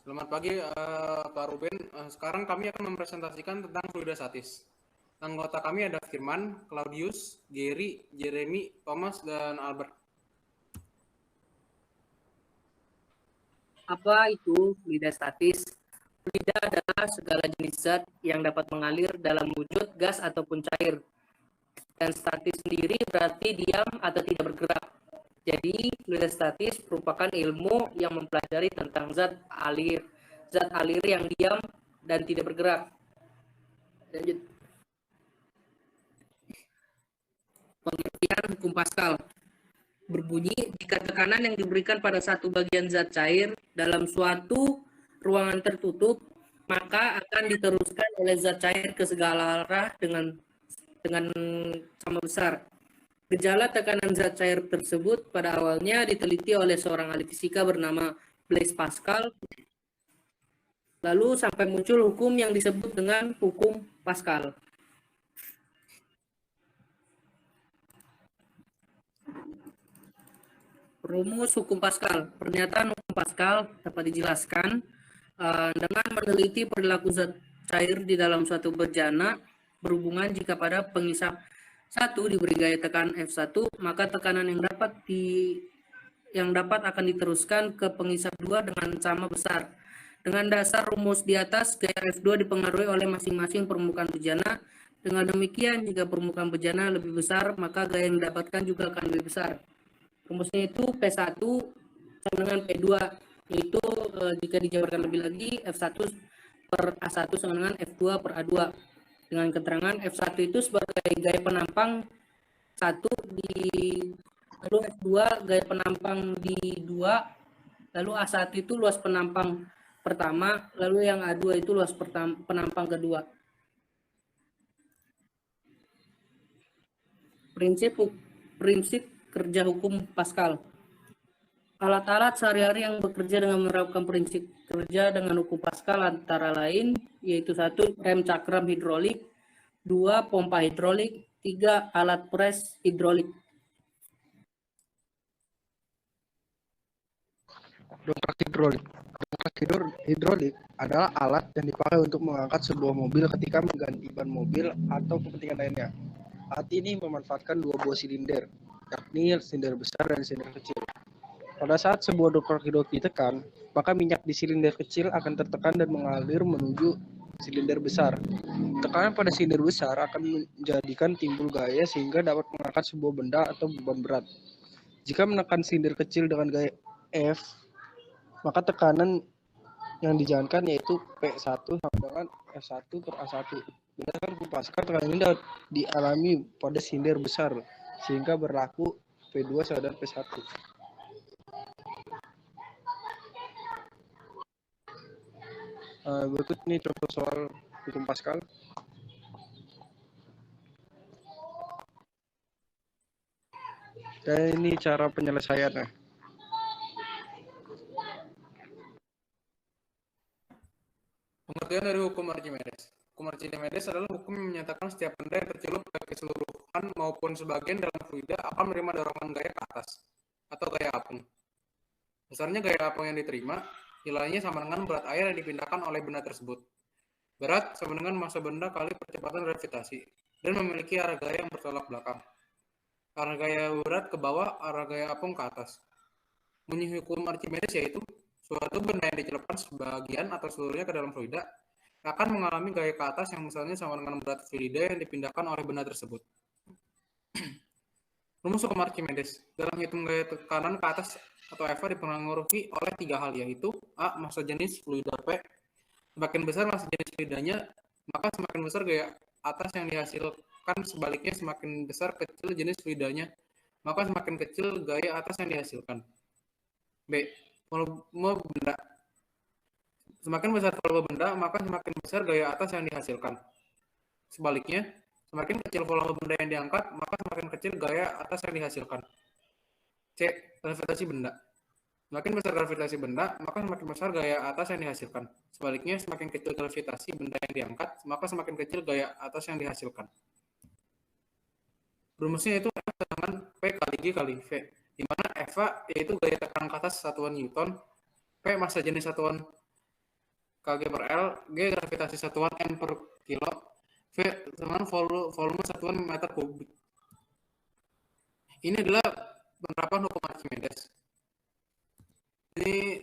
Selamat pagi, Pak Ruben. Sekarang kami akan mempresentasikan tentang fluida statis. Anggota kami ada Firman, Claudius, Gary, Jeremy, Thomas, dan Albert. Apa itu fluida statis? Fluida adalah segala jenis zat yang dapat mengalir dalam wujud gas ataupun cair. Dan statis sendiri berarti diam atau tidak bergerak. Jadi, fluida statis merupakan ilmu yang mempelajari tentang zat alir yang diam dan tidak bergerak. Lanjut. Pengertian hukum Pascal berbunyi jika tekanan yang diberikan pada satu bagian zat cair dalam suatu ruangan tertutup, maka akan diteruskan oleh zat cair ke segala arah dengan sama besar. Gejala tekanan zat cair tersebut pada awalnya diteliti oleh seorang ahli fisika bernama Blaise Pascal. Lalu sampai muncul hukum yang disebut dengan hukum Pascal. Rumus hukum Pascal. Pernyataan hukum Pascal dapat dijelaskan dengan meneliti perilaku zat cair di dalam suatu bejana berhubungan jika pada pengisap 1 diberi gaya tekanan F1, maka tekanan yang dapat akan diteruskan ke pengisap 2 dengan sama besar. Dengan dasar rumus di atas, gaya F2 dipengaruhi oleh masing-masing permukaan bejana. Dengan demikian, jika permukaan bejana lebih besar, maka gaya yang didapatkan juga akan lebih besar. Rumusnya itu P1 sama dengan P2, yaitu jika dijabarkan lebih lagi F1 per A1 sama dengan F2 per A2. Dengan keterangan F1 itu sebagai gaya penampang 1 lalu F2 gaya penampang di 2, lalu A1 itu luas penampang pertama, lalu yang A2 itu luas penampang kedua. Prinsip kerja hukum Pascal. Alat-alat sehari-hari yang bekerja dengan menerapkan prinsip kerja dengan hukum Pascal antara lain yaitu 1. Rem cakram hidrolik, 2. Pompa hidrolik, 3. Alat pres hidrolik. Dongkrak hidrolik. Dongkrak hidrolik adalah alat yang dipakai untuk mengangkat sebuah mobil ketika mengganti ban mobil atau kepentingan lainnya. Alat ini memanfaatkan dua buah silinder, yakni silinder besar dan silinder kecil. Pada saat sebuah dongkrak hidrolik ditekan, maka minyak di silinder kecil akan tertekan dan mengalir menuju silinder besar. Tekanan pada silinder besar akan menjadikan timbul gaya sehingga dapat mengangkat sebuah benda atau beban berat. Jika menekan silinder kecil dengan gaya F, maka tekanan yang dijalankan yaitu P1 sama dengan F1 per A1. Berdasarkan hukum Pascal, tekanan ini dapat dialami pada silinder besar sehingga berlaku P2 sama dengan P1. Berikut ini contoh soal hukum Pascal. Dan ini cara penyelesaiannya. Pengertian dari hukum Archimedes. Hukum Archimedes adalah hukum yang menyatakan setiap benda yang tercelup baik keseluruhan maupun sebagian dalam fluida akan menerima dorongan gaya ke atas atau gaya apung. Besarnya gaya apung yang diterima, nilainya sama dengan berat air yang dipindahkan oleh benda tersebut. Berat sama dengan massa benda kali percepatan gravitasi dan memiliki arah gaya yang bertolak belakang. Arah gaya berat ke bawah, arah gaya apung ke atas. Bunyi hukum Archimedes yaitu suatu benda yang dicelupkan sebagian atau seluruhnya ke dalam fluida akan mengalami gaya ke atas yang misalnya sama dengan berat fluida yang dipindahkan oleh benda tersebut. Rumus hukum Archimedes. Dalam hitung gaya tekanan ke atas atau F dipengaruhi oleh tiga hal, yaitu A. Massa jenis fluida P. Semakin besar massa jenis fluidanya, maka semakin besar gaya atas yang dihasilkan. Sebaliknya, semakin besar kecil jenis fluidanya, maka semakin kecil gaya atas yang dihasilkan. B. Volume benda. Semakin besar volume benda, maka semakin besar gaya atas yang dihasilkan. Sebaliknya, semakin kecil volume benda yang diangkat, maka semakin kecil gaya atas yang dihasilkan. C. Gravitasi benda. Semakin besar gravitasi benda, maka semakin besar gaya atas yang dihasilkan. Sebaliknya, semakin kecil gravitasi benda yang diangkat, maka semakin kecil gaya atas yang dihasilkan. Rumusnya itu F dengan P kali G kali V, di mana F yaitu gaya tekanan ke atas satuan Newton, P massa jenis satuan kg per L, G gravitasi satuan N per kilo, V dengan volume satuan meter kubik. Ini adalah penerapan hukum Archimedes.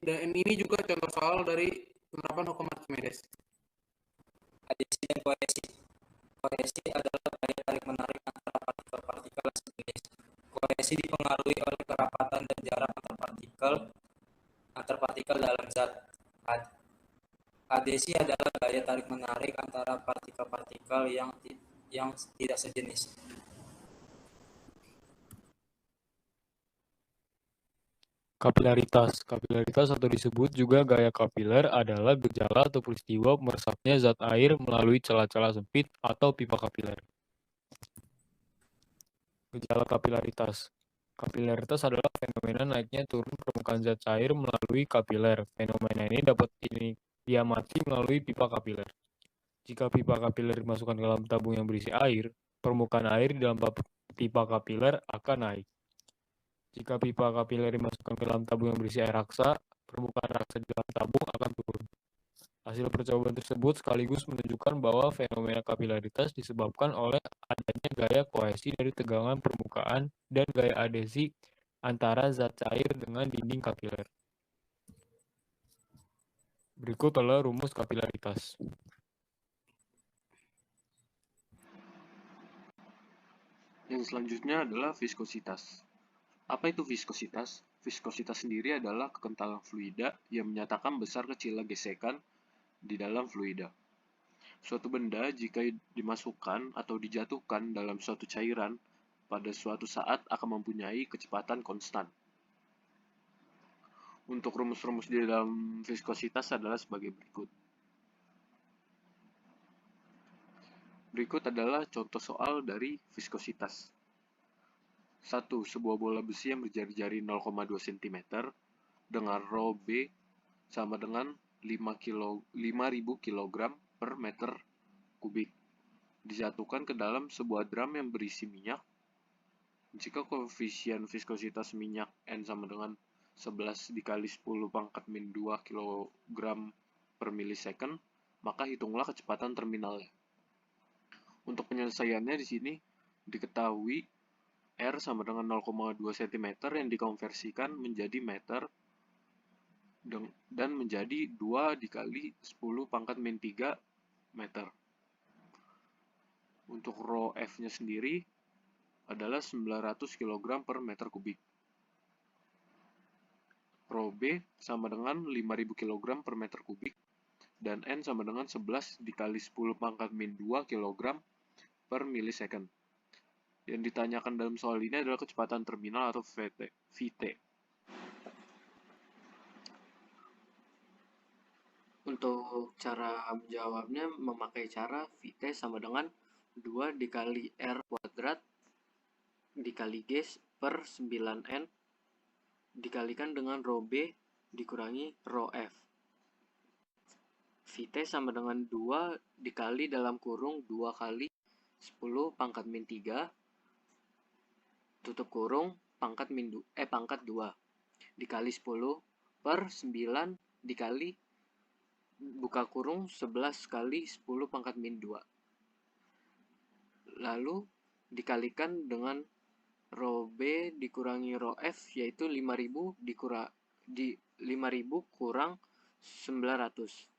Dan ini juga contoh soal dari penerapan hukum Archimedes. Adesi dan kohesi. Kohesi adalah gaya tarik menarik antara partikel-partikel sejenis. Kohesi dipengaruhi oleh kerapatan dan jarak antar partikel dalam zat. Adesi adalah gaya tarik menarik antara partikel-partikel yang tidak sejenis. Kapilaritas. Kapilaritas atau disebut juga gaya kapiler adalah gejala atau peristiwa meresapnya zat air melalui celah-celah sempit atau pipa kapiler. Gejala kapilaritas. Kapilaritas adalah fenomena naiknya turun permukaan zat cair melalui kapiler. Fenomena ini dapat diamati melalui pipa kapiler. Jika pipa kapiler dimasukkan ke dalam tabung yang berisi air, permukaan air di dalam pipa kapiler akan naik. Jika pipa kapiler dimasukkan ke dalam tabung yang berisi air raksa, permukaan raksa di dalam tabung akan turun. Hasil percobaan tersebut sekaligus menunjukkan bahwa fenomena kapilaritas disebabkan oleh adanya gaya kohesi dari tegangan permukaan dan gaya adesi antara zat cair dengan dinding kapiler. Berikut adalah rumus kapilaritas. Yang selanjutnya adalah viskositas. Apa itu viskositas? Viskositas sendiri adalah kekentalan fluida yang menyatakan besar kecilnya gesekan di dalam fluida. Suatu benda jika dimasukkan atau dijatuhkan dalam suatu cairan pada suatu saat akan mempunyai kecepatan konstan. Untuk rumus-rumus di dalam viskositas adalah sebagai berikut. Berikut adalah contoh soal dari viskositas. 1. Sebuah bola besi yang berjari-jari 0,2 cm dengan rho B sama dengan 5.000 kg per meter kubik dijatuhkan ke dalam sebuah drum yang berisi minyak. Jika koefisien viskositas minyak N sama dengan 11 dikali 10 pangkat min 2 kg per milisecond, maka hitunglah kecepatan terminalnya. Untuk penyelesaiannya di sini diketahui R sama dengan 0,2 cm yang dikonversikan menjadi meter dan menjadi 2 dikali 10 pangkat min 3 meter. Untuk rho F-nya sendiri adalah 900 kg per meter kubik. Rho B sama dengan 5000 kg per meter kubik dan N sama dengan 11 dikali 10 pangkat min 2 kg per milisecond. Yang ditanyakan dalam soal ini adalah kecepatan terminal atau VT. Untuk cara menjawabnya memakai cara VT sama dengan 2 dikali R kuadrat dikali G per 9N dikalikan dengan rho B dikurangi rho F. VT sama dengan 2 dikali dalam kurung 2 kali 10 pangkat min 3 tutup kurung pangkat 2 dikali 10 per 9 dikali buka kurung 11 kali 10 pangkat min 2. Lalu dikalikan dengan rho B dikurangi rho F yaitu 5000 kurang 900.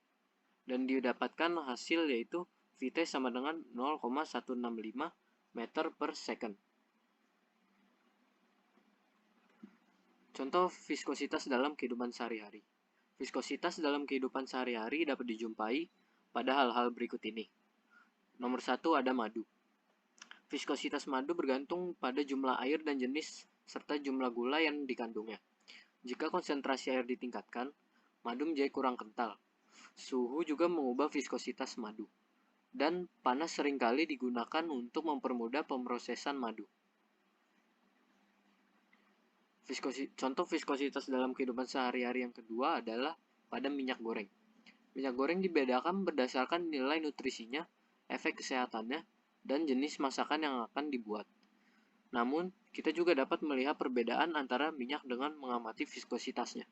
Dan didapatkan hasil yaitu VT sama dengan 0,165 meter per second. Contoh viskositas dalam kehidupan sehari-hari. Viskositas dalam kehidupan sehari-hari dapat dijumpai pada hal-hal berikut ini. Nomor 1 ada madu. Viskositas madu bergantung pada jumlah air dan jenis serta jumlah gula yang dikandungnya. Jika konsentrasi air ditingkatkan, madu menjadi kurang kental. Suhu juga mengubah viskositas madu. Dan panas seringkali digunakan untuk mempermudah pemrosesan madu. Contoh viskositas dalam kehidupan sehari-hari yang kedua adalah pada minyak goreng. Minyak goreng dibedakan berdasarkan nilai nutrisinya, efek kesehatannya, dan jenis masakan yang akan dibuat. Namun, kita juga dapat melihat perbedaan antara minyak dengan mengamati viskositasnya.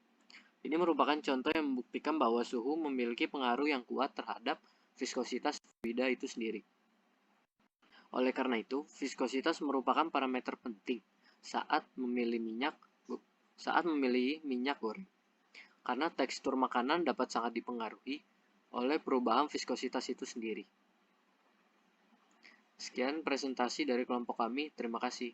Ini merupakan contoh yang membuktikan bahwa suhu memiliki pengaruh yang kuat terhadap viskositas fluida itu sendiri. Oleh karena itu, viskositas merupakan parameter penting saat memilih minyak goreng. Karena tekstur makanan dapat sangat dipengaruhi oleh perubahan viskositas itu sendiri. Sekian presentasi dari kelompok kami. Terima kasih.